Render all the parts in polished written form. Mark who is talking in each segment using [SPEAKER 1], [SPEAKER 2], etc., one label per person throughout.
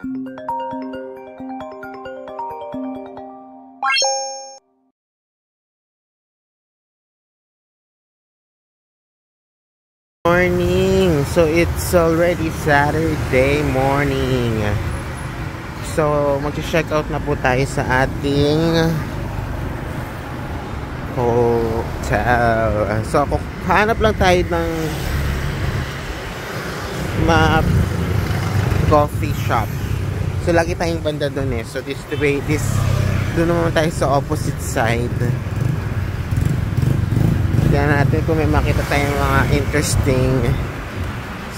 [SPEAKER 1] Morning! So it's already Saturday morning. So mag-check out na po tayo sa ating hotel. So hanap lang tayo ng coffee shop. So lagi tayong banda dun eh. So doon naman tayo sa opposite side. Tignan natin kung may makita tayong mga interesting.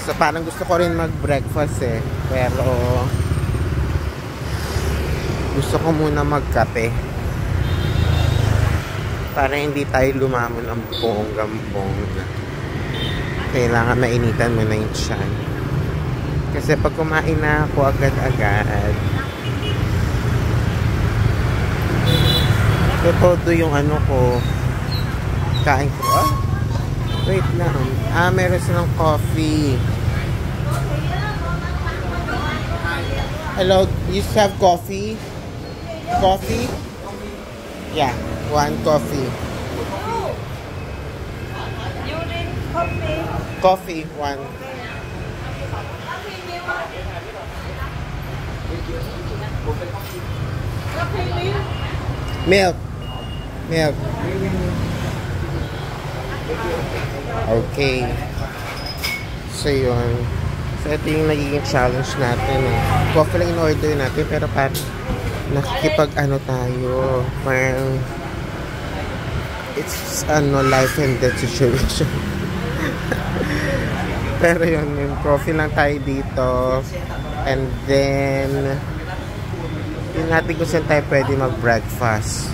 [SPEAKER 1] So parang gusto ko rin mag-breakfast eh, pero gusto ko muna magkape para hindi tayo lumamon ng bonggang-bongga. Kailangan mainitan mo na yung tiyan, kasi pag kumain na ako agad-agad, todo yung ano ko, kain ko. Wait lang. Meron silang coffee. Hello, you have coffee? Coffee? Yeah, one coffee.
[SPEAKER 2] You drink coffee?
[SPEAKER 1] Coffee, one. Milk. Milk. Okay. So yun. So ito yung nagiging challenge natin eh. Coffee lang in-order natin, pero parang nakikipag ano tayo. Parang it's life and death situation. Pero yun, yung coffee lang tayo dito. And then yun natin kung saan tayo pwede mag-breakfast.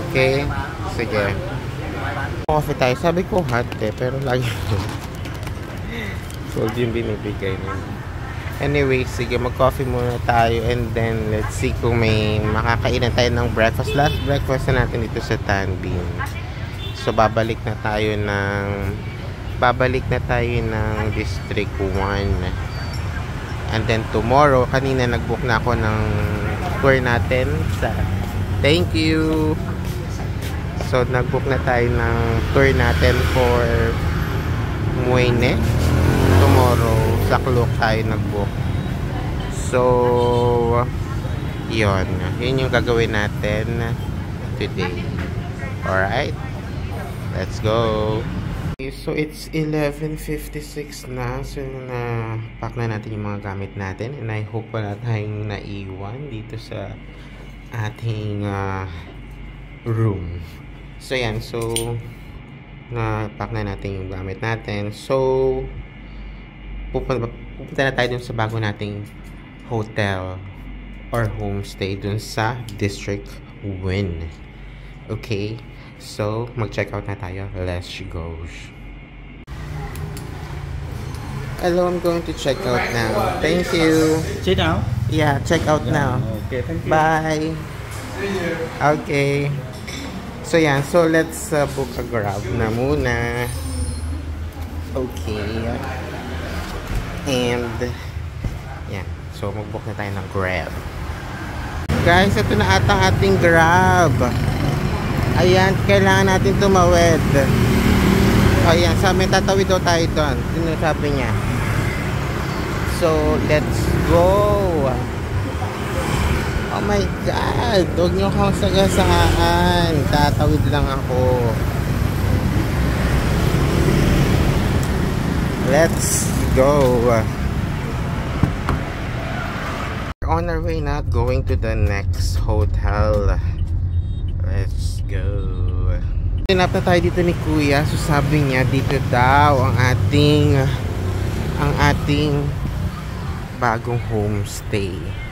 [SPEAKER 1] Okay? Sige. Coffee tayo. Sabi ko hot eh, pero lagi cold yung binibigay niya. Anyway, sige, mag-coffee muna tayo and then let's see kung may makakainan tayo ng breakfast. Last breakfast na natin dito sa Tan Binh. So babalik na tayo ng District 1. And then tomorrow, kanina nag-book na ako ng tour natin sa thank you. So, nag-book na tayo ng tour natin for Muene. Tomorrow, sa Klook tayo nag-book. So, yun. Yun yung gagawin natin today. Alright? Let's go! Okay, so, it's 11:56 na. So, na-pack na natin yung mga gamit natin. And I hope wala tayong naiwan dito sa ating room. So yan, so na-pack na natin yung gamit natin. So pupunta na tayo dun sa bago nating hotel or homestay dun sa District 1. Okay, so mag-check out na tayo. Let's go. Hello, I'm going to check out now. Thank you.
[SPEAKER 3] Sit down.
[SPEAKER 1] Yeah, check out now.
[SPEAKER 3] Okay, thank you.
[SPEAKER 1] Bye. Okay. So yan, so let's book a Grab na muna. Okay. And yan, so mag-book na tayo ng Grab. Guys, ito na ata ating Grab. Ayan, kailangan natin tumawid. Ayan, sabi tatawid daw tayo doon. Yun sabi niya. So let's go. Oh my God! Huwag nyo kang sagasaan. Tatawid lang ako. Let's go. We're on our way now, going to the next hotel. Let's go. Tinap na tayo dito ni Kuya. So sabi niya, dito daw ang ating bagong homestay.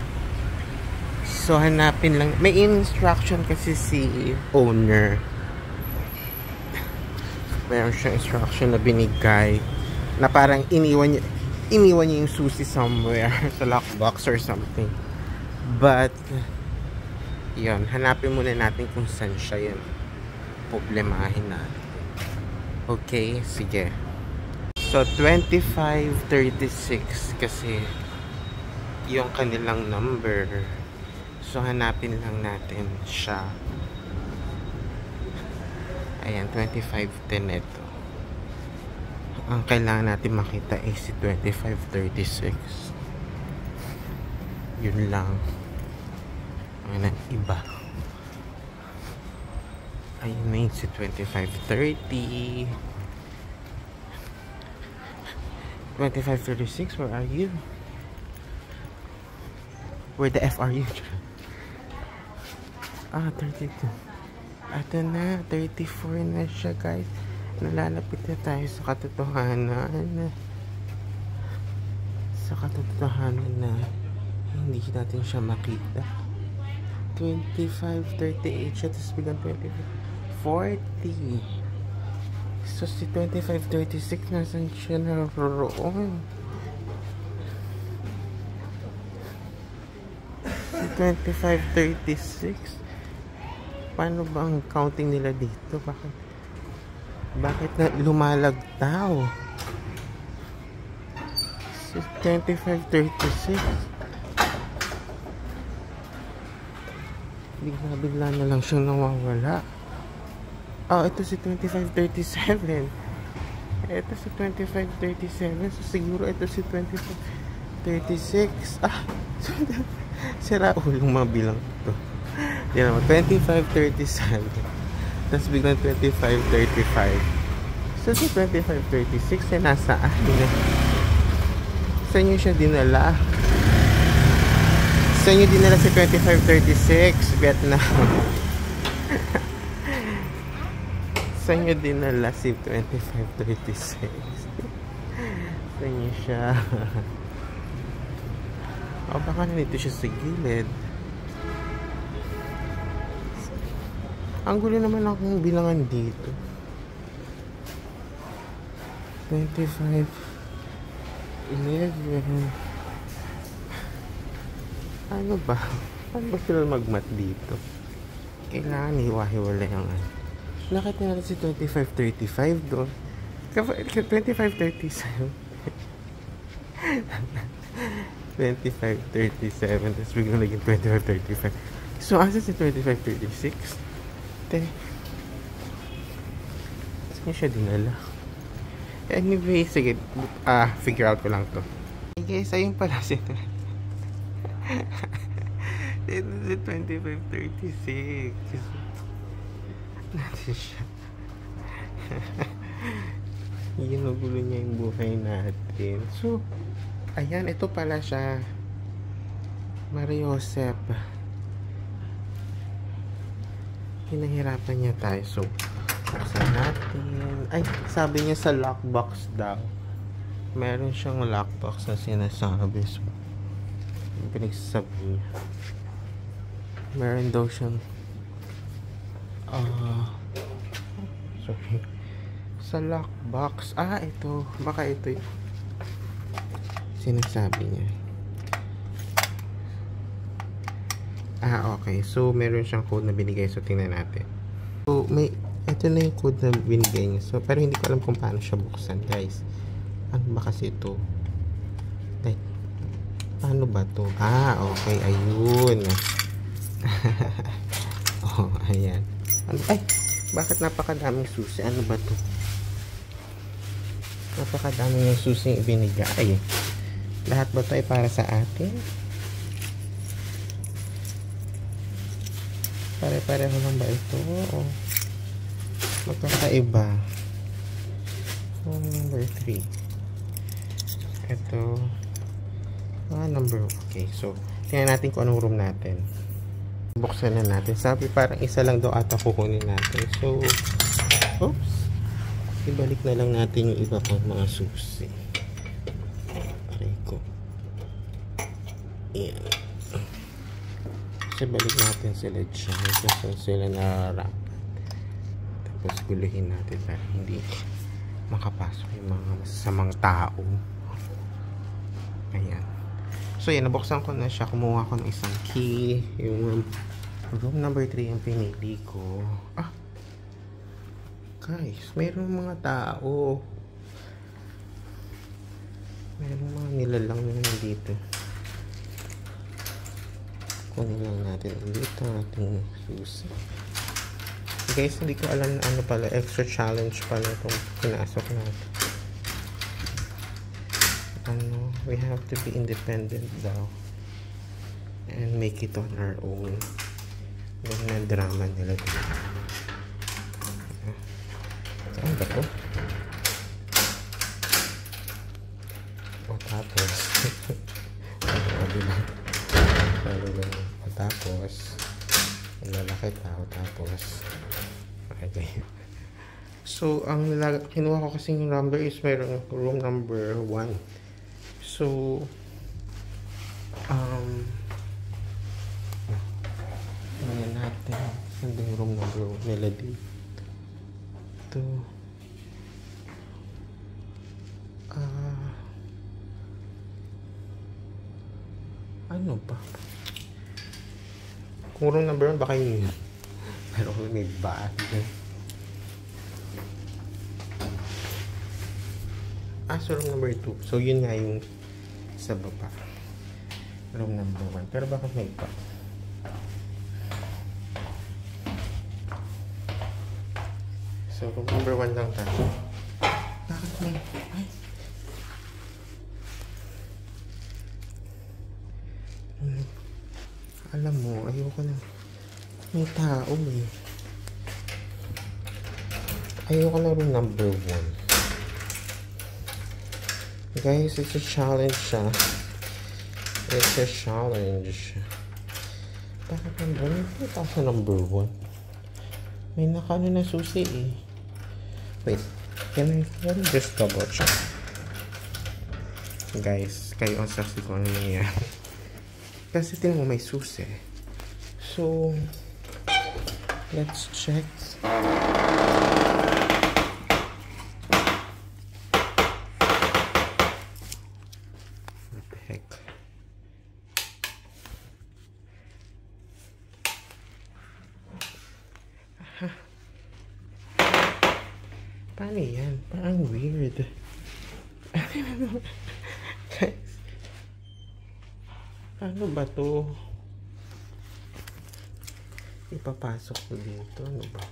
[SPEAKER 1] So hanapin lang, may instruction kasi si owner. Meron siyang instruction na binigay na parang iniwan niya yung susi somewhere sa lockbox or something. But yun, hanapin muna natin kung saan siya. Yun, problemahin natin. Okay, sige. So 25:36 kasi yung kanilang number. So, hanapin lang natin siya. Ayan, 2510 ito. Ang kailangan natin makita is si 2536. Yun lang. Ayan ang iba. Ayun na yun si 2530. 2536, where are you? Where the F are you? 32. Ito na, 34 na siya, guys. Nalalapit na tayo sa katotohanan. Sa katotohanan na hindi natin siya makita. 2538 siya, tapos biglang 2540. So, si 2536, nasan siya naroon? Si 2536, paano ba ang counting nila dito? Bakit na lumalagtaw? Si 2536, bigla na lang siyang nawawala. Ito si 2537. Ito si 2537. So, siguro ito si 2536. Sira ulong mga bilang ito. Yan naman, 2537. Tapos biglang 2535. So, si 2536 nasaan? Saan nyo siya dinala? Saan nyo dinala si 2536? Vietnam. Saan nyo dinala si 2536? Saan nyo siya? Baka nandito siya sa gilid. Ang gulo naman akong bilangan dito. 25 11. Ano ba? Paano ba sila magmat dito? Kailangan hiwa-hiwala yung nakita natin si 2535 doon. 2537. 2537. Tapos biglang naging 2535. So, asa si 2536? Saan niya siya dinala? Anyway, sige. Figure out ko lang to. Okay, guys, ayun pala si 2536. Natin siya. Ginugulo niya yung buhay natin. So, ayan, ito pala siya. Maria Josep. Hinahirapan niya tayo. So, buksan natin. Ay, sabi niya sa lockbox daw. Meron siyang lockbox na sinasabi. So, yung pinagsasabi niya. Meron daw siyang sorry. Sa lockbox. Ito. Baka ito yung sinasabi niya. Okay. So, meron siyang code na binigay. So, tingnan natin. So, ito na yung code na binigay niya. So, pero hindi ko alam kung paano siya buksan, guys. Ano ba kasi ito? Like, paano ba to? Okay. Ayun. Ayan. Bakit napakadaming susi? Ano ba to? Napakadaming yung susi ibinigay. Lahat ba to ay para sa atin? Pare-pareho lang ba ito? O magkakaiba? Number 3. Ito. Number. Okay, so tingnan natin kung anong room natin. Buksan na natin. Sabi parang isa lang daw ata kukunin natin. So, oops. Ibalik na lang natin yung iba pang mga susi. Aray ko. Ayan. Kasi balik natin sila dyan. Kasi sila nararapat. Tapos guluhin natin para hindi makapasok yung mga masasamang tao. Ayan. So, yan. Nabuksan ko na siya. Kumuha ko ng isang key. Yung room number 3 ang pinili ko. Guys, mayroong mga tao. Mayroong mga nilalang na nandito. Kunin lang natin ulit ang ating susi. Guys, hindi ko alam na ano pala, extra challenge pala itong pinasok natin. We have to be independent daw and make it on our own. Ganyan ang drama nila dito. Saan ba ito? O tapos tapos lalaki tao tapos okay. So ang kinuha ko kasing number is mayroong room number 1. So ano natin saan yung room number 1 Melody ito ano ba kung room number 1 baka yun pero may bad so room number 2 so yun nga yung sa baba room number 1 pero bakit may iba so room number 1 lang tayo bakit may ay alam mo ayoko na may tao eh ayoko na room number 1 guys, it's a challenge siya. It's a challenge. Bakit number 1? Ito sa number 1. May nakano na susi eh. Wait. Can I just double check? Guys, kayo ang saksi ko ano nangyari. Kasi tingnan mo may susi. So, let's check. Paano yan? Parang weird. Guys, paano ba to? Ipapasok ko dito. Ano ba?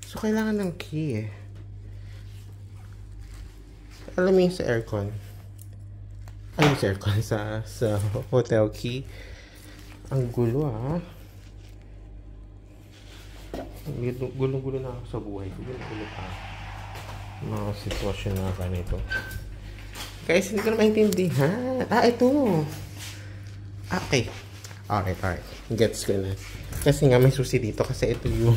[SPEAKER 1] So, kailangan ng key eh. Alam mo yung sa aircon. Ay, sa aircon. Sa hotel key. Ang gulo ah. Gulo-gulo na ako sa buhay ko. Gulo-gulo pa. Mga sitwasyon na ganito. Guys, hindi ko na maintindihan. Ito. Okay. Alright. Gets ko na. Kasi nga may susi dito. Kasi ito yung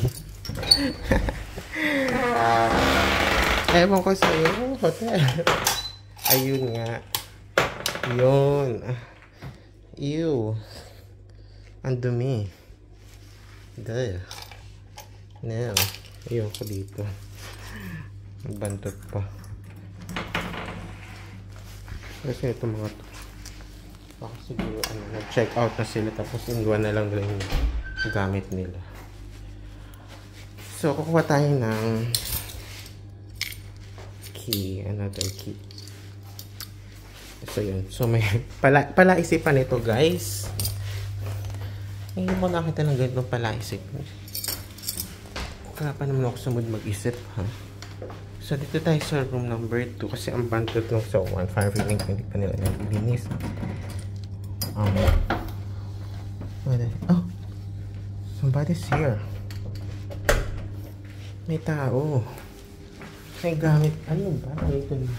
[SPEAKER 1] ewan ko sa'yo. Hotel. Ayun nga. Yun. Ew. Ang dumi. Duh. No. Ayun ko dito. Bantot pa. Kasi ito mga to. Baka siguro nag-check out na sila tapos inuwan na lang yung gamit nila. So, kukuha tayo ng key. Another key. So, yun. So, may palaisipan ito, guys. Ngayon ko nakita ng ganitong palaisip. Kaya pa naman ako sa mood mag-isip, ha? So, dito tayo sa room number 2 kasi ang bantot ng sa 1. Fire feeling hindi pa nila naglinis. Oh! Somebody's here. May tao. May gamit. Ano ba? Ito na.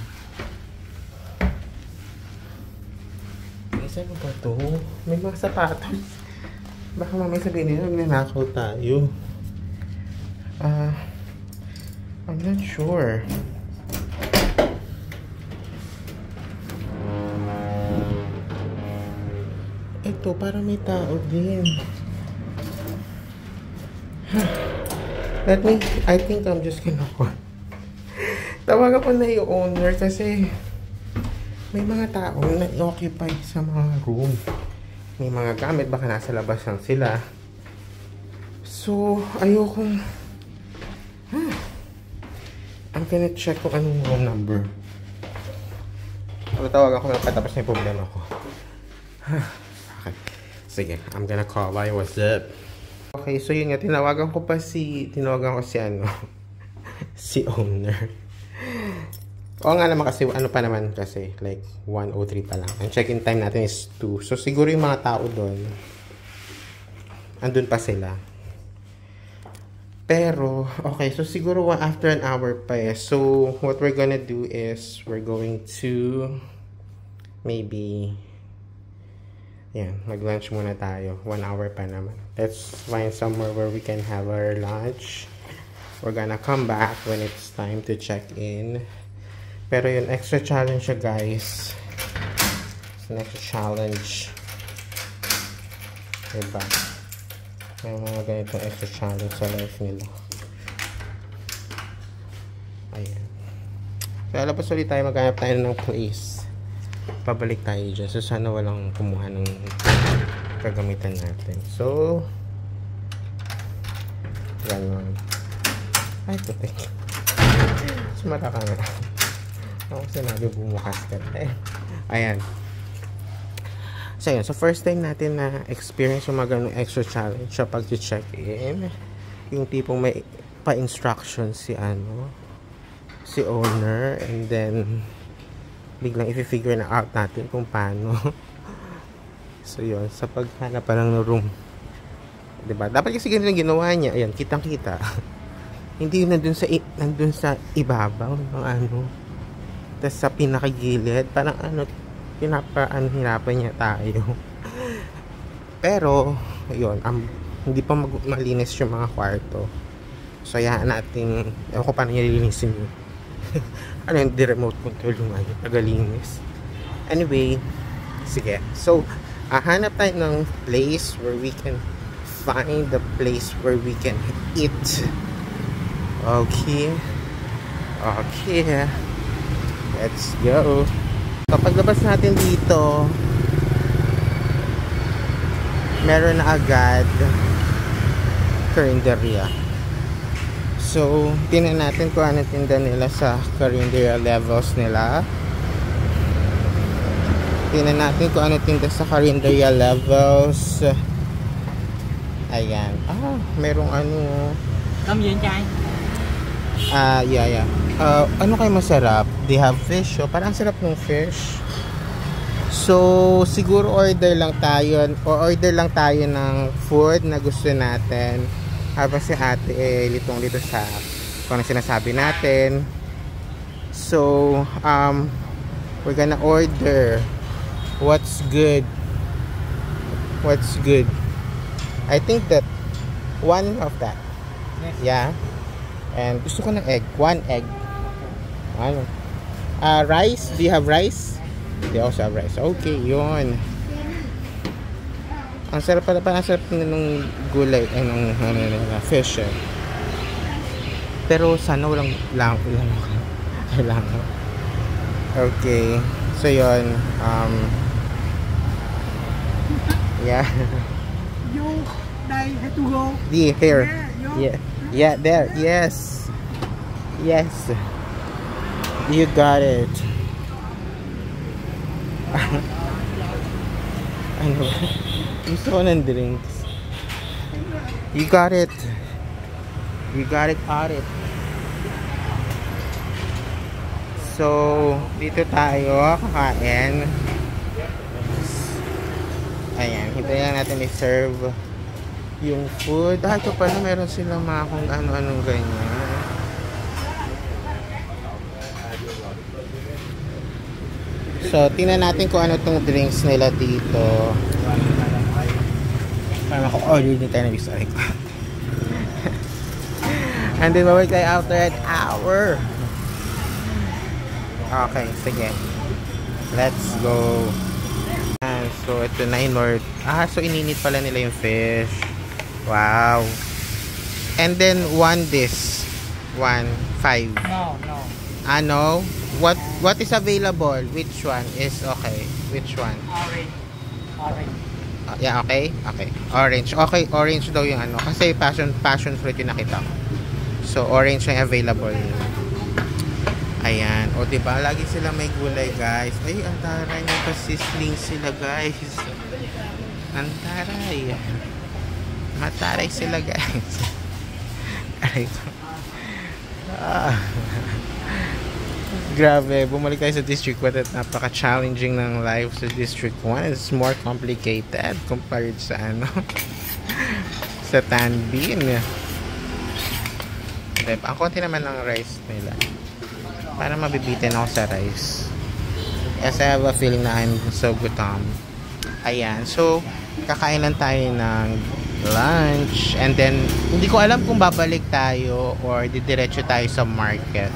[SPEAKER 1] Isa ba ito? May mga sapatos. Baka mamaya sabihin nila, nagnanakaw tayo. I'm not sure. Ito, parang may tao din. I think I'm just gonna call. Tawagan ko na yung owner kasi may mga tao na i-occupy sa mga room. May mga gamit, baka nasa labas lang sila. So, ayokong I'm gonna check kung anong room number. Tawagan ko na patapos na yung problema ko. Okay. Sige, I'm gonna call. Why, what's up? Okay, so yun nga, tinawagan ko si ano, si owner. Oo nga naman kasi, ano pa naman kasi, like, 1:03 pa lang. Ang check-in time natin is 2. So, siguro yung mga tao doon, andun pa sila. Pero, okay, so siguro after an hour pa eh. So, what we're gonna do is, we're going to, maybe, yan, mag-lunch muna tayo. 1 hour pa naman. Let's find somewhere where we can have our lunch. We're gonna come back when it's time to check in. Pero yun, extra challenge siya, guys. It's an extra challenge. Diba? May mga ganitong extra challenge sa life nila. Ayan. So, alabas ulit tayo. Maghanap tayo ng place. Pabalik tayo dyan. So, sana walang kumuha ng kagamitan natin. So, gano'n. Ay, puti. Sumata ka na. Ako sinabi bumukas ka. Ayan. So, yun. So, first time natin na experience yung mga ganong extra challenge sa pag-check-in. Yung tipong may pa-instruction si owner. And then, biglang i-figure na out natin kung paano. So, yun. Sa paghanap pa lang ng room. Diba? Dapat kasi ganito yung ginawa niya. Ayan, kitang-kita. Hindi nandun sa ibabaw ng tapos sa pinakagilid. Parang hirapan niya tayo. Pero, yun. Hindi pa malinis yung mga kwarto. So, hayaan natin. Ewan ko paano niya lilinisin yun. Yung remote control yung tagalinis. Anyway, sige. So, hanap tayo ng place where we can find the place where we can eat. Okay. Okay. Let's go. Kapag labas natin dito, meron na agad karinderya. So, tingnan natin kung ano tinda nila sa karinderya levels nila. Tingnan natin kung ano tinda sa karinderya levels. Ayan. Merong
[SPEAKER 2] Cơm gì anh trai?
[SPEAKER 1] Yeah. Ano kayo masarap? They have fish. Oh. Parang sarap ng fish. So, siguro order lang tayo ng food na gusto natin. Habang si ate litong-lito sa kung ano sinasabi natin. So, we're gonna order what's good. I think that one of that.
[SPEAKER 2] Yes.
[SPEAKER 1] Yeah. And gusto ko ng egg. 1 egg. Rice? Do you have rice? They also have rice. Okay, yun. Ang sarap pala. Ang sarap ng gulay. Ng fish. Pero sana walang lang. Okay. So, yun. Yeah.
[SPEAKER 2] You, đây, have to go.
[SPEAKER 1] Here. Yeah, there. Yes. You got it. Ano ba? Gusto ko ng drinks. You got it. Audit. So, dito tayo kakain. Ayan, hintayin lang natin i-serve yung food. Ito pala, meron silang mga kung ano-anong ganyan. So, tingnan natin kung ano tong drinks nila dito. Para maka-order din tayo ng bisari ko. And then, mawag tayo after an hour. Okay, sige. Let's go. So, ito na in-order. So ininit pala nila yung fish. Wow. And then, this. 1.5.
[SPEAKER 2] No.
[SPEAKER 1] No? What is available? Which one is okay? Which one?
[SPEAKER 2] Orange.
[SPEAKER 1] Yeah, okay? Okay. Orange. Okay, orange daw yung kasi passion fruit yung nakita ko. So, orange na available. Ayan. O, diba? Lagi sila may gulay, guys. Ay, ang taray. Nagpa-sizzling sila, guys. Ang taray. Mataray sila, guys. Aray ko. Grabe. Bumalik tayo sa District 1 at napaka-challenging ng life sa District 1. It's more complicated compared sa sa Tan Binh. Ang konti naman ng rice nila. Para mabibitin ako sa rice. Yes, I have a feeling na I'm so gutom. Ayan. So, kakain lang tayo ng lunch. And then, hindi ko alam kung babalik tayo or didiretso tayo sa market.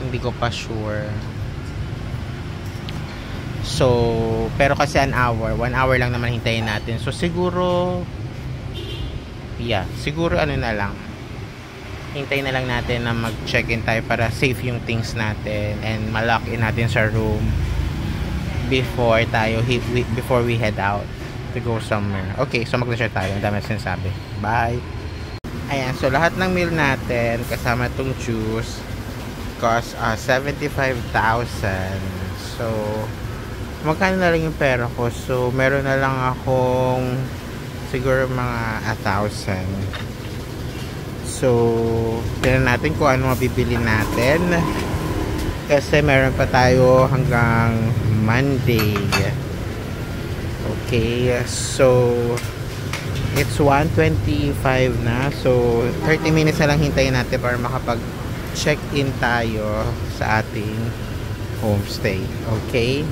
[SPEAKER 1] Hindi ko pa sure. So, pero kasi 1 hour. 1 hour lang naman hintayin natin. So, siguro, yeah, siguro ano na lang. Hintayin na lang natin na mag-check-in tayo para safe yung things natin and ma-lock in natin sa room before we head out to go somewhere. Okay, so mag-share tayo. Ang dami sinasabi. Bye! Ayan, so lahat ng meal natin kasama itong juice cost 75,000. So, magkano na lang yung pera ko? So, meron na lang akong siguro mga 1,000. So, tingnan natin kung ano mabibili natin. Kasi meron pa tayo hanggang Monday. Okay, so it's 1:25 na. So, 30 minutes na lang hintayin natin para makapag-check-in tayo sa ating homestay. Okay?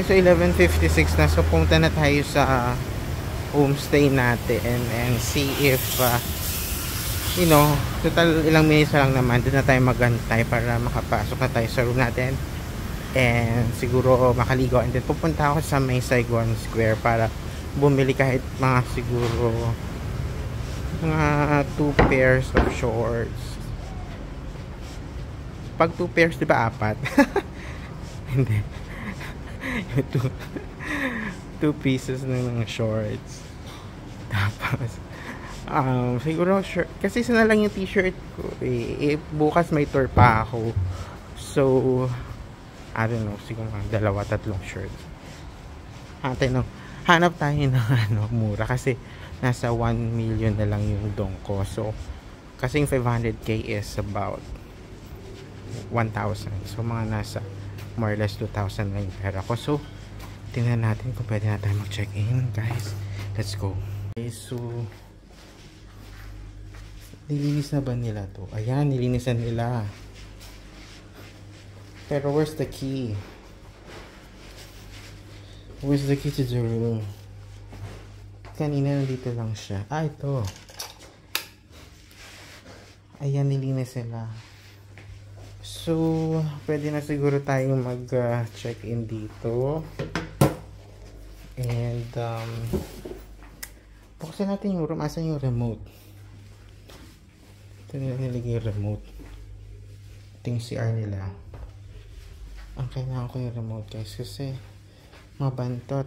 [SPEAKER 1] So, 11:56 na. So, punta na tayo sa homestay natin and see if you know, total ilang minutes lang naman, doon na tayo magantay para makapasok na tayo sa room natin and siguro makaligo and then pupunta ako sa may Saigon Square para bumili kahit mga siguro mga 2 pairs of shorts. Pag 2 pairs, di ba 4? Hindi. 2 pieces ng shorts. Tapos siguro shirt. Kasi isa na lang yung t-shirt ko. Bukas may tour pa ako. So, I don't know. Siguro 2-3 shirts. Hanap tayo ng mura. Kasi nasa 1 million na lang yung dong ko. So, kasi yung 500k is about 1,000. So, mga nasa more or less 2,000 na yung pera ko. So, tingnan natin kung pwede na tayo mag-check-in, guys. Let's go. Okay, so nilinis na ba nila to? Ayan, nilinisan nila. Pero where's the key? Where's the key to the room? Kanina nandito lang siya. Ito. Ayan, nilinis nila. So, pwede na siguro tayong mag-check-in dito. And, buksan natin yung room. Asan yung remote? Ito nila nilagay yung remote. Ito yung CR nila. Ang kailangan ko yung remote, guys. Kasi, mabantot.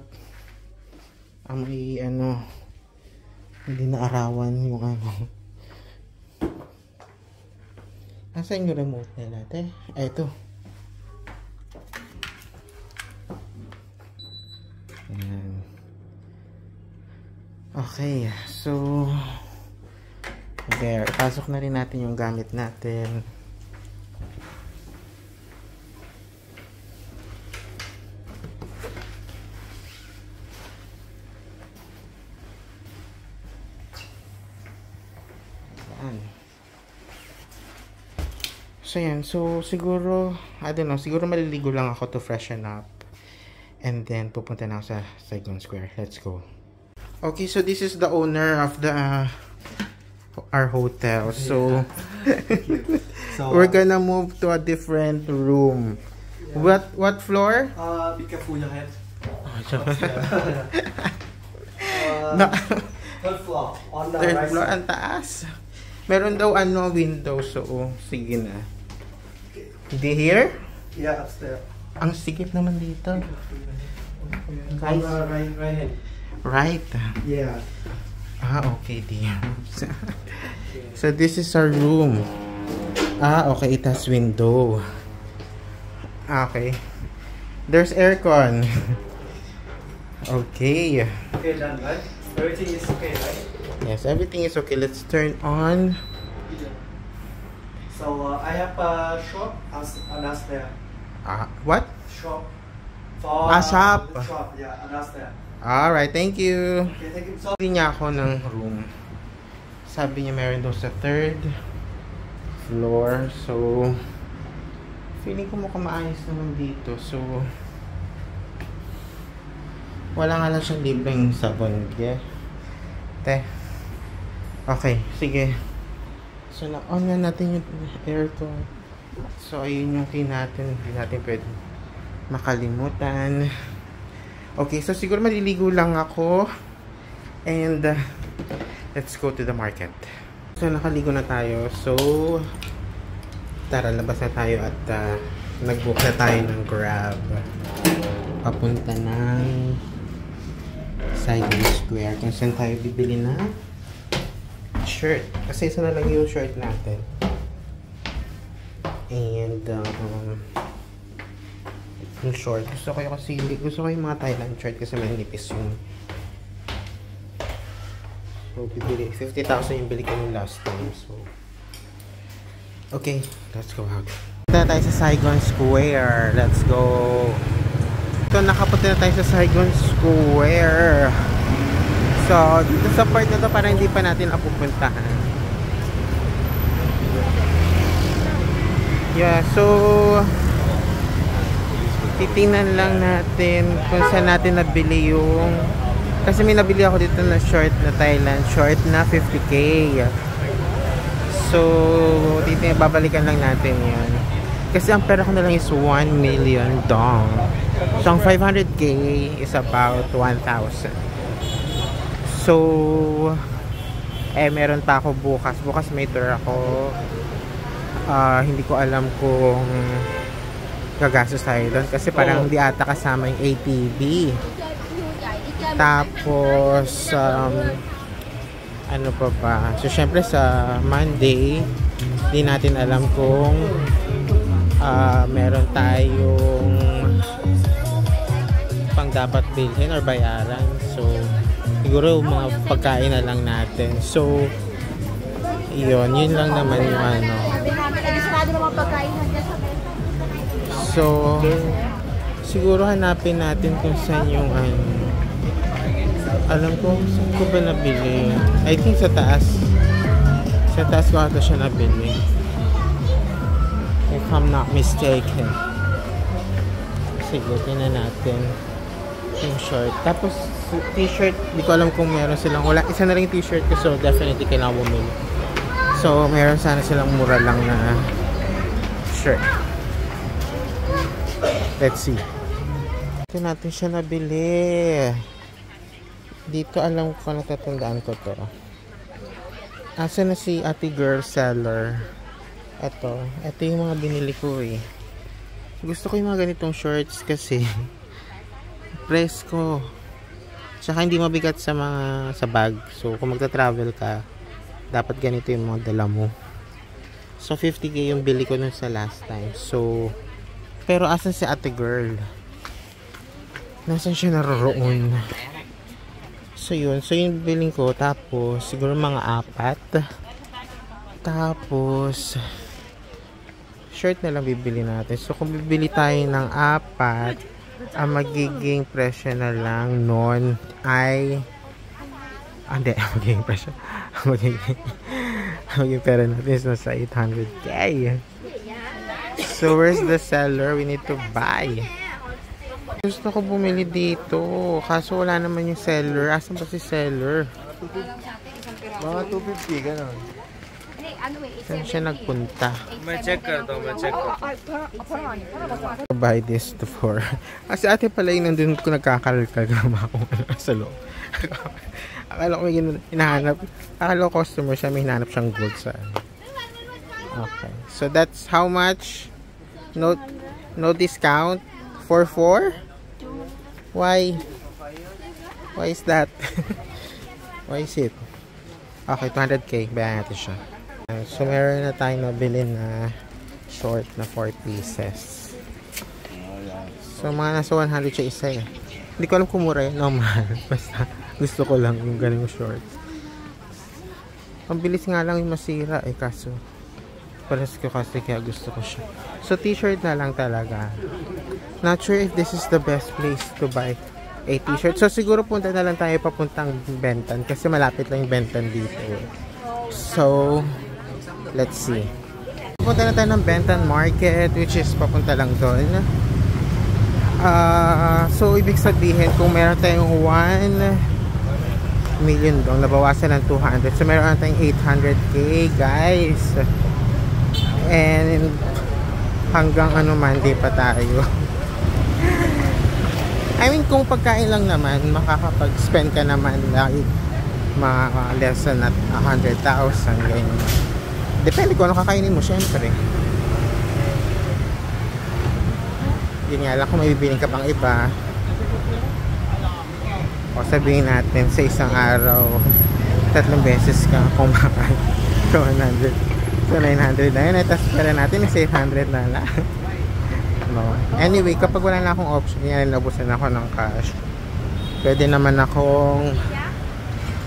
[SPEAKER 1] May, hindi naarawan yung Nasaan yung remote nila, te? Ay, ito. Ayan. Okay, so there, pasok na rin natin yung gamit natin. Ayan. So yan, so siguro, I don't know, siguro maliligo lang ako to freshen up. And then pupunta na ako sa Saigon Square. Let's go. Okay, so this is the owner of the our hotel. So, so we're gonna move to a different room. Yeah. What floor?
[SPEAKER 2] Pikafuyahet.
[SPEAKER 1] No.
[SPEAKER 2] Third floor. On the
[SPEAKER 1] Third
[SPEAKER 2] right
[SPEAKER 1] floor,
[SPEAKER 2] side.
[SPEAKER 1] ang taas. Meron daw window, so sige na. Di here?
[SPEAKER 2] Yeah, upstairs.
[SPEAKER 1] Ang sikip naman dito. Guys,
[SPEAKER 2] right.
[SPEAKER 1] Right.
[SPEAKER 2] Yeah.
[SPEAKER 1] Okay, dear. So this is our room. Ah, okay. It has window. Okay. There's aircon. Okay.
[SPEAKER 2] Okay, done, right? Everything is okay, right?
[SPEAKER 1] Yes, everything is okay. Let's turn on.
[SPEAKER 2] So I have a shop downstairs.
[SPEAKER 1] What?
[SPEAKER 2] Shop. For
[SPEAKER 1] Shop.
[SPEAKER 2] Shop, yeah, downstairs.
[SPEAKER 1] Alright, thank you.
[SPEAKER 2] Okay, thank you. So
[SPEAKER 1] Sabi niya ako ng room. Sabi niya meron daw sa 3rd floor. So, feeling ko mukhang maayos naman dito. So, wala nga lang siyang libreng sabon. Yeah. Okay, sige. So, na-on na natin yung aircon. So, ayun yung key natin. Hindi natin pwede makalimutan. Okay, so siguro maliligo lang ako. And, let's go to the market. So, nakaligo na tayo. So, tara, labas na tayo at nag-book na tayo ng Grab. Papunta ng Saigon Square. Kung saan tayo bibili na shirt. Kasi isa na lang yung shirt natin. And, yung short. Gusto ko yung mga Thailand shirt kasi manipis yung. So, bibili. 50,000 yung bili ko yung last time. So, okay. Let's go out. Punta na tayo sa Saigon Square. Let's go. So, nakapunta na tayo sa Saigon Square. So, dito sa part na to parang hindi pa natin napupuntahan. Yeah, so titingnan lang natin kung saan natin nabili yung, kasi may nabili ako dito na short na Thailand short na 50k. So babalikan lang natin yan kasi ang pera ko na lang is 1 million dong. So ang 500k is about 1,000. So meron pa ako bukas may tour ako. Hindi ko alam kung gagastos tayo doon kasi parang hindi ata kasama yung ATV. Tapos ano pa ba? So syempre sa Monday hindi natin alam kung meron tayong pang dapat bilhin or bayaran. So siguro mga pagkain na lang natin. So yun lang naman yung ano. So, siguro hanapin natin kung saan yung ano. Alam ko, saan ko ba nabili? I think sa taas. Sa taas ko ata siya nabili. If I'm not mistaken. Sige, tingnan natin yung short. Tapos, t-shirt, di ko alam kung meron silang. Wala, isa na rin yung t-shirt ko, so definitely kailangan bumili. So, meron sana silang mura lang na shirt. Let's see. Ito natin siya nabili. Dito alam ko, natatandaan ko to. Asa na si ate girl seller? Ito yung mga binili ko eh. Gusto ko yung mga ganitong shorts kasi presko. Tsaka hindi mabigat sa bag. So kung magta-travel ka, dapat ganito yung mga dala mo. So 50k yung bili ko nun sa last time. So pero asan si ate girl? Nasaan siya naroon? So yun. So yung biling ko. Tapos siguro mga 4. Tapos shirt na lang bibili natin. So kung bibili tayo ng 4, ang magiging presyo na lang nun ay hindi, magiging presyo. magiging pera natin is nasa 800k. So where's the seller? We need to buy. Gusto ko bumili dito. Kaso wala naman yung seller. Asan ba si seller?
[SPEAKER 2] mga 250 ganun.
[SPEAKER 1] Saan siya nagpunta?
[SPEAKER 2] May check ka to, may check ka.
[SPEAKER 1] Buy this to for. Kasi ate pala yung nandun ko nagkakalkal naman ako sa loob. Akala ko may hinahanap. Akala ko customer siya, may hinahanap siyang gold sa ano. Okay. So that's how much? No discount? 4? Why? Why is that? Why is it? Okay, 200k. Bayan natin siya. So meron na tayong nabili na short na 4 pieces. So mga nasa 100 siya isa eh. Hindi ko alam kung mura yun. No, mahal. Basta gusto ko lang yung ganung short. Ang bilis nga lang yung masira eh, kaso pares ko kasi kaya gusto ko siya. So t-shirt na lang talaga. Not sure if this is the best place to buy a t-shirt. So siguro punta na lang tayo papuntang Benton kasi malapit lang yung Benton dito. So let's see. Punta na tayo ng Benton Market, which is papunta lang doon. So ibig sabihin kung meron tayong 1 million dong, nabawasan ng 200. So meron na tayong 800k guys. And hanggang ano Monday pa tayo. I mean kung pagkain lang naman, makakapag-spend ka naman like mga less than 100,000 ganyan. Depende kung ano kakainin mo syempre. Yun nga lang kung may bibiling ka pang iba. O sabihin natin sa isang araw 3 beses ka kumakain. So 100. So 900 na yun. Tapos pera natin is 800 na lang. No. Anyway, kapag wala na akong option, yan, nabusan ako ng cash. Pwede naman akong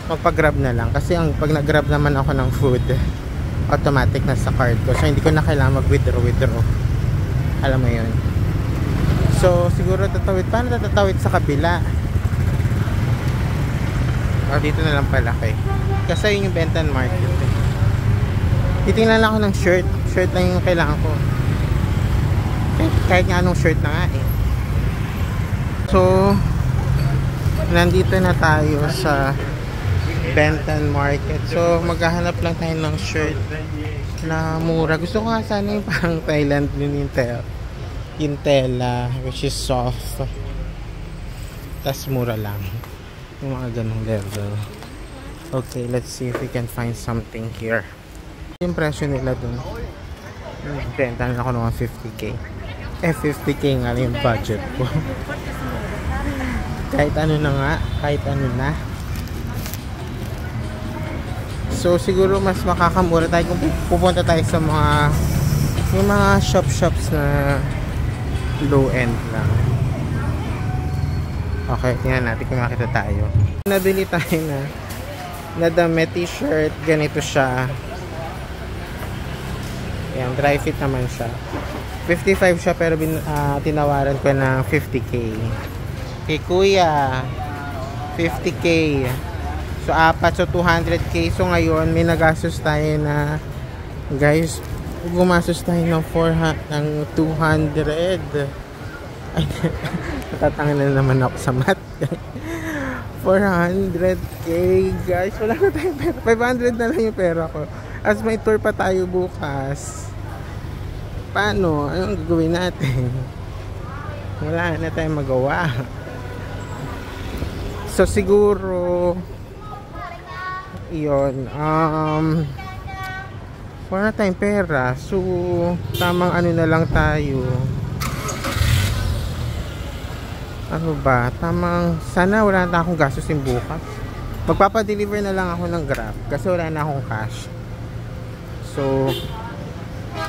[SPEAKER 1] magpa-grab na lang. Kasi pag nag-grab naman ako ng food, automatic na sa card ko. So hindi ko na kailangan mag-withdraw. Alam mo yun. So siguro tatawid. Paano tatawid sa kabila? O dito na lang pala kay. Kasi yun yung Benton Market eh. Titingnan lang ako ng shirt. Shirt lang yung kailangan ko. Kahit nga anong shirt na nga eh. So nandito na tayo sa Benton Market. So maghahanap lang tayo ng shirt na mura. Gusto ko nga sana yung parang Thailand yung tela which is soft. Tas mura lang. Yung mga ganong level. Okay, let's see if we can find something here. Yung presyo nila dun, benta na ako ng 50k. 50k nga yung budget ko. Kahit ano na nga, kahit ano na. So siguro mas makakamura tayo kung pupunta tayo sa yung mga shops na low end lang. Okay, tingnan natin kung makita tayo. Nabili tayo na damit, t-shirt, ganito siya. Ayan, dry fit naman siya. 55 siya pero tinawaran ko ng 50k. Okay, kuya. 50k. So, apat. So, 200k. So, ngayon, may nagastos tayo na guys, gumastos tayo ng 200. Ay, natatangan na naman ako sa math. 400k guys. Wala na tayong pera. 500 na lang yung pera ko. As may tour pa tayo bukas. Paano? Anong gagawin natin? Wala na tayong magawa. So siguro yun. Wala na tayong pera. So tamang ano na lang tayo. Ano ba? Tamang sana wala na akong gastos yung bukas. Magpapa-deliver na lang ako ng Grab kasi wala na akong cash. So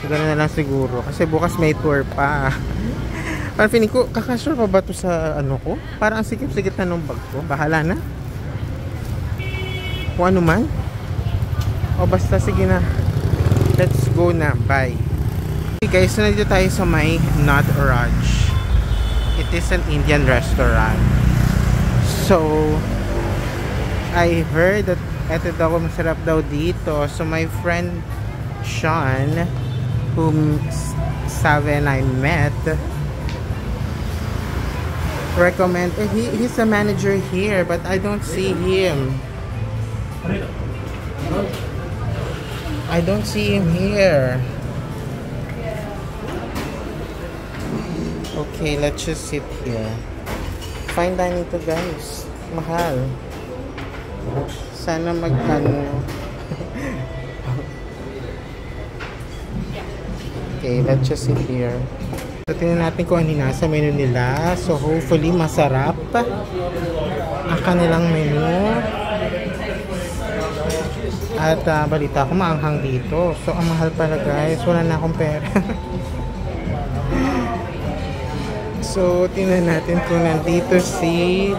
[SPEAKER 1] gano'n na lang siguro kasi bukas may tour pa. Parang feeling ko kakasure pa ba to sa ano ko? Parang ang sikip-sikip na nung bag ko. Bahala na kung ano man. O basta sige na, let's go na. Bye. Okay guys, so nandito tayo sa may Not Raj. It is an Indian restaurant. So I heard that eto daw masarap daw dito. So my friend Sean, whom Save and I met, recommend he's a manager here but I don't see him. I don't see him here. Okay, let's just sit here. Fine dining to guys. Mahal. Sana magkano. Okay, let's just sit here. So, tingnan natin kung ano nasa menu nila. So, hopefully, masarap. Ang kanilang menu. At balita ko maanghang dito. So, ang mahal pala guys. Wala na akong pera. So, tingnan natin kung nandito si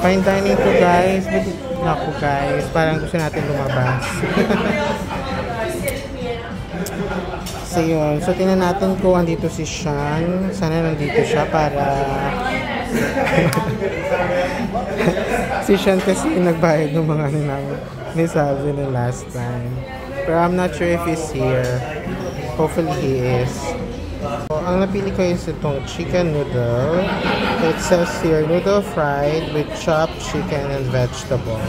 [SPEAKER 1] fine dining to guys. Naku guys, parang gusto natin lumabas. So, yun. So, tingnan natin kung andito si Sean. Sana nandito siya para... Si Sean kasi nagbayad ng mga ano namin ni Salve na last time. Pero I'm not sure if he's here. Hopefully he is. So, ang napili ko is itong chicken noodle. It says here, noodle fried with chopped chicken and vegetables.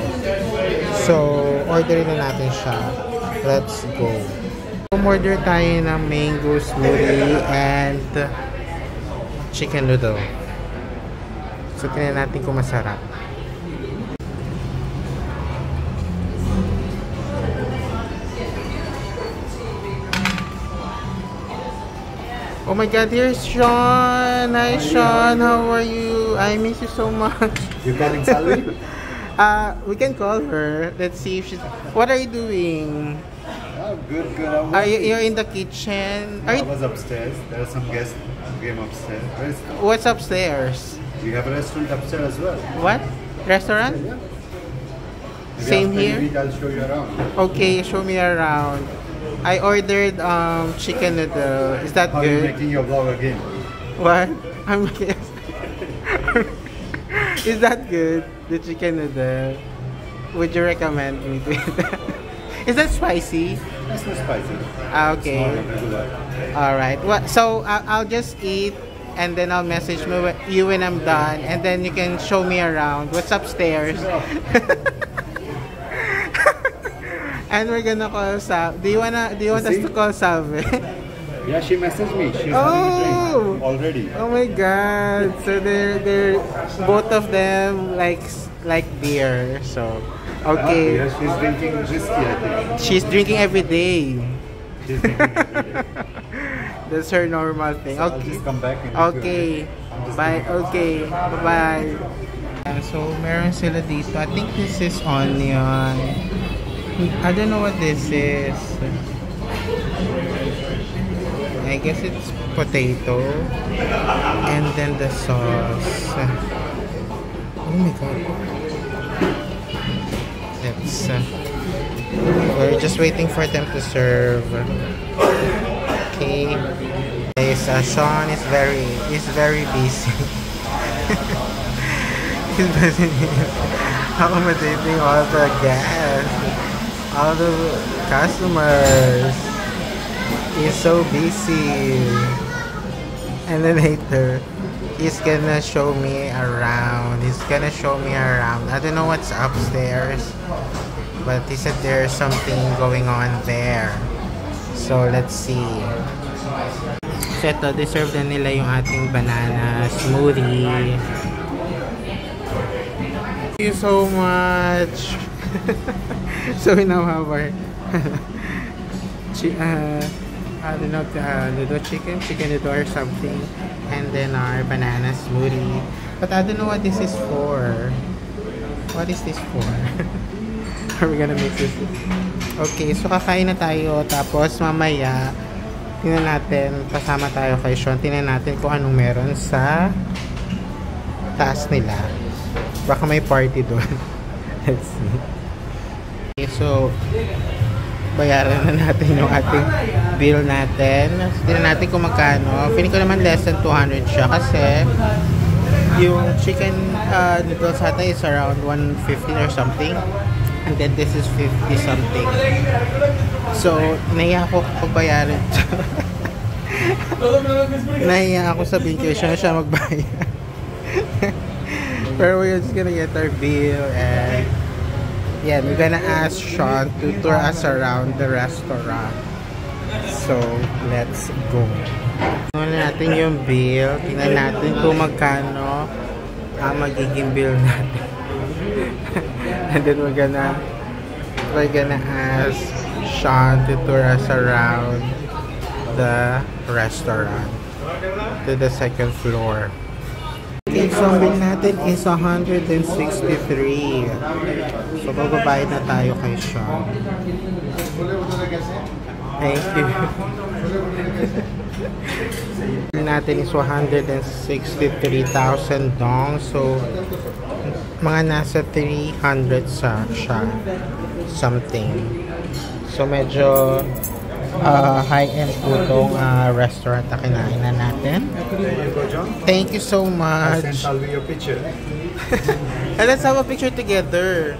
[SPEAKER 1] So, orderin na natin siya. Let's go. Order tayo ng mango smoothie and chicken noodle. So, tingnan natin kung masarap. Oh my god, here's Sean! Hi Sean, how are you? I miss you so much.
[SPEAKER 2] You calling Salvi?
[SPEAKER 1] We can call her. Let's see if she's... What are you doing?
[SPEAKER 2] Oh, good.
[SPEAKER 1] Are you're in the kitchen?
[SPEAKER 2] I was upstairs. There are some guests who came upstairs.
[SPEAKER 1] What's upstairs?
[SPEAKER 2] We have a restaurant upstairs as well.
[SPEAKER 1] What? Restaurant?
[SPEAKER 2] Yeah. Maybe
[SPEAKER 1] Same
[SPEAKER 2] after
[SPEAKER 1] here?
[SPEAKER 2] you eat, I'll show you around.
[SPEAKER 1] Okay, show me around. I ordered chicken noodle. Is that
[SPEAKER 2] How are you
[SPEAKER 1] good?
[SPEAKER 2] making your vlog again?
[SPEAKER 1] What? I'm making... Is that good? The chicken noodle? Would you recommend me to eat that? Is that spicy?
[SPEAKER 2] It's not spicy.
[SPEAKER 1] Okay.
[SPEAKER 2] It's not regular.
[SPEAKER 1] Alright. Well, so I'll just eat and then I'll message you when I'm done and then you can show me around what's upstairs. And we're gonna call Salve. Do you want us to call Salve?
[SPEAKER 2] Yeah, she messaged me. She's having a drink already.
[SPEAKER 1] Oh my god. So they're both of them like beer. So okay.
[SPEAKER 2] Yeah, she's drinking whiskey, I think.
[SPEAKER 1] She's drinking every day.
[SPEAKER 2] She's drinking every day.
[SPEAKER 1] That's her normal thing.
[SPEAKER 2] So I'll
[SPEAKER 1] Okay.
[SPEAKER 2] just come back and
[SPEAKER 1] Okay. Bye. Okay. Bye-bye. So, meron sila dito. I think this is onion. I don't know what this is. I guess it's potato. And then the sauce. Oh my god. Let's... we're just waiting for them to serve. Okay. Guys, Sean is very busy. He's busy accommodating all the guests, all the customers. He's so busy. And then later, he's gonna show me around. I don't know what's upstairs, but he said there's something going on there. So, let's see. So, ito, deserve na nila yung ating banana smoothie. Thank you so much. So, we now have our I don't know, noodle chicken noodle or something. And then our banana smoothie. But I don't know what this is for. What is this for? Are we gonna mix this? Okay, so kakain na tayo. Tapos mamaya, tingnan natin, pasama tayo kay Sean. Tingnan natin kung anong meron sa taas nila. Baka may party doon. Let's see. Okay, so, bayaran na natin yung ating bill natin. Tingnan natin kung magkano. Feeling ko naman less than 200 siya kasi yung chicken noodles natin is around 150 or something. And then this is 50 something. So, nahiya ako pagbayaran. Nahiya ako sabihin ko siya magbayad. Pero we're just gonna get our bill and yeah, we're gonna ask Sean to tour us around the restaurant. So, let's go. Tingnan natin yung bill. Tingnan natin kung magkano ang magiging bill natin. And then we're gonna ask Sean to tour us around the restaurant to the second floor. Okay, so ang bill natin is 163. So, bababayad na tayo kay Sean. Thank you. Bill natin is 163,000 dong. So, mga nasa 300 siya. Something. So, medyo high-end po itong restaurant na kinain na natin. Thank you so much.
[SPEAKER 2] I'll send Salvi your picture.
[SPEAKER 1] And let's have a picture together.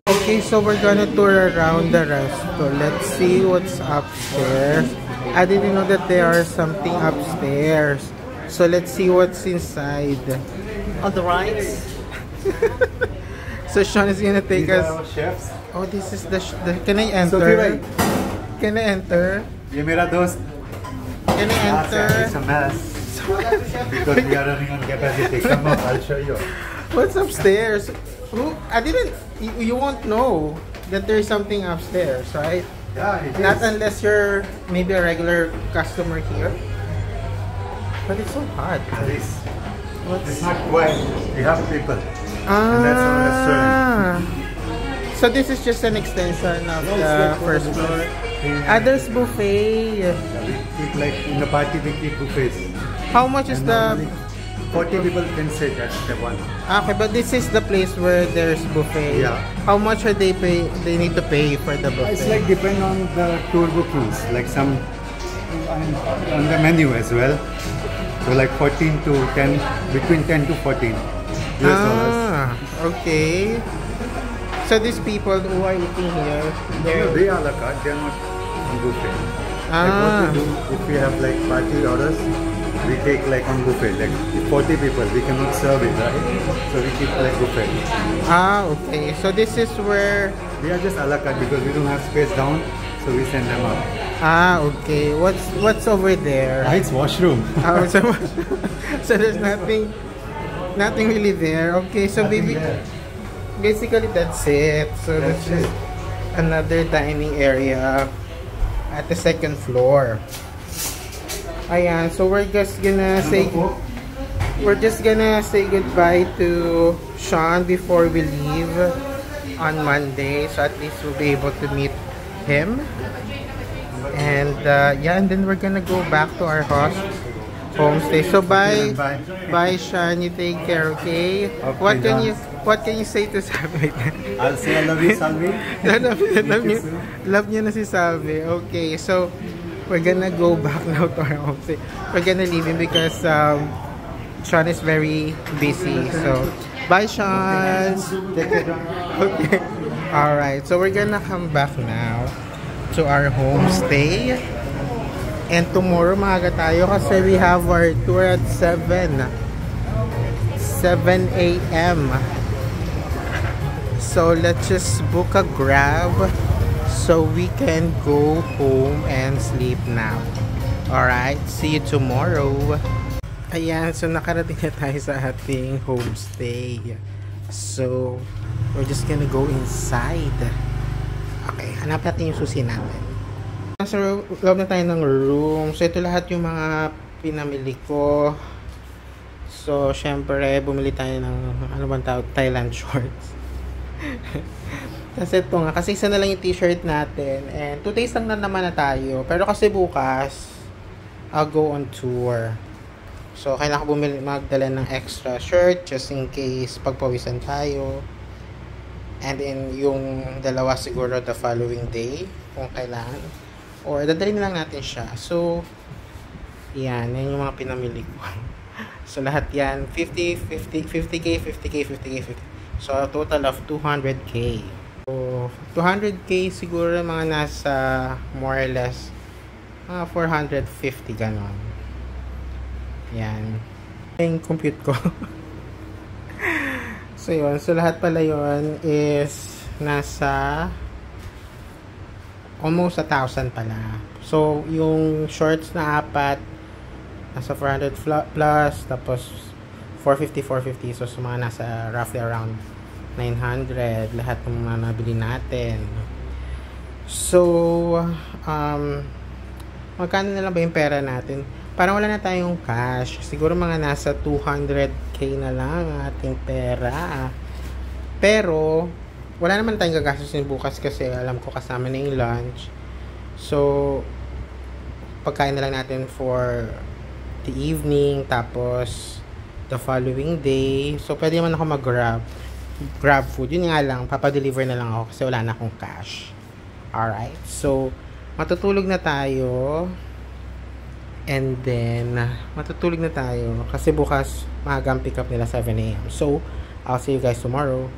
[SPEAKER 1] Okay, so we're gonna tour around the restaurant. Let's see what's upstairs. I didn't know that there are something upstairs. So let's see what's inside.
[SPEAKER 3] On the right.
[SPEAKER 1] So Sean is gonna take
[SPEAKER 2] These
[SPEAKER 1] us.
[SPEAKER 2] are our chefs.
[SPEAKER 1] Oh, this is the. Can I enter?
[SPEAKER 2] Sophie, wait.
[SPEAKER 1] Can I enter?
[SPEAKER 2] ये मेरा दोस्त.
[SPEAKER 1] Can I enter?
[SPEAKER 2] It's a mess. Because we are running on capacity. Come on, I'll show you.
[SPEAKER 1] What's upstairs? Who? I didn't. You won't know that there's something upstairs, right?
[SPEAKER 2] Yeah, it
[SPEAKER 1] Not
[SPEAKER 2] is.
[SPEAKER 1] unless you're maybe a regular customer here. But it's so hot.
[SPEAKER 2] It's
[SPEAKER 1] What's
[SPEAKER 2] not quiet. We have people. And that's our restaurant.
[SPEAKER 1] So this is just an extension of the first floor. There's buffet.
[SPEAKER 2] We keep like in the party we keep buffets.
[SPEAKER 1] How much is
[SPEAKER 2] And
[SPEAKER 1] the?
[SPEAKER 2] normally 40 people can sit at the one.
[SPEAKER 1] Okay, but this is the place where there's buffet.
[SPEAKER 2] Yeah.
[SPEAKER 1] How much are they pay? They need to pay for the buffet.
[SPEAKER 2] It's like depend on the tour bookings. Like some on the menu as well. So like 14 to 10, between 10 to 14 US dollars.
[SPEAKER 1] Okay. So these people who are eating here,
[SPEAKER 2] No, they are la carte, they are not on buffet. Like what we do, if we have like party orders, we take like on buffet. Like if 40 people, we cannot serve it, right? So we keep like buffet.
[SPEAKER 1] Okay. So this is where.
[SPEAKER 2] They are just a la carte because we don't have space down, so we send them up.
[SPEAKER 1] Okay. What's over there?
[SPEAKER 2] It's washroom.
[SPEAKER 1] So, so there's nothing really there. Okay. So
[SPEAKER 2] Nothing there.
[SPEAKER 1] basically that's it. So that's just another dining area at the second floor. Ayan, so we're just gonna say goodbye to Sean before we leave on Monday, so at least we'll be able to meet him. And yeah, and then we're gonna go back to our homestay. So bye, Sean. You take care, okay? What can you say to Salvi?
[SPEAKER 2] I'll say I love you, Salvi.
[SPEAKER 1] Love niya na si Salvi. Okay, so we're gonna go back now to our homestay. We're gonna leave him because Sean is very busy. So bye, Sean. Okay. Alright, so we're gonna come back now to our homestay. And tomorrow maaga tayo kasi we have our tour at 7 a.m. So let's just book a Grab so we can go home and sleep now. Alright, see you tomorrow. Ayan, so nakarating na tayo sa ating homestay. So we're just gonna go inside. Okay, hanap natin yung susi natin. So, loob na tayo ng room. So, ito lahat yung mga pinamili ko. So, syempre, bumili tayo ng, ano bang tawag? Thailand shorts. Kasi ito nga, kasi isa na lang yung t-shirt natin. And 2 days lang na naman na tayo. Pero kasi bukas, I'll go on tour. So, kailangan ko magdala ng extra shirt just in case pagpawisan tayo. And then, yung dalawa siguro the following day, kung kailangan. Or dadalhin na lang natin siya. So, yan yung mga pinamili ko. So, lahat yan, 50K. So, a total of 200K. So, 200K siguro mga nasa more or less 450 ganon. Yan. Yung compute ko. So, yun. So, lahat pala yun is nasa almost 1,000 pala. So, yung shorts na 4, nasa 400 plus, tapos 450. So, mga nasa roughly around 900. Lahat ng mga nabili natin. So, magkano na lang ba yung pera natin? parang wala na tayong cash. Siguro mga nasa 200k na lang ang ating pera. Pero, wala naman tayong gagastusin bukas kasi alam ko kasama na yung lunch. So, pagkain na lang natin for the evening, tapos the following day. So, pwede naman ako grab food. Yun nga lang, papadeliver na lang ako kasi wala na akong cash. Alright, so, matutulog na tayo. And then, matutulog na tayo kasi bukas maagang pick up nila 7 AM. So, I'll see you guys tomorrow.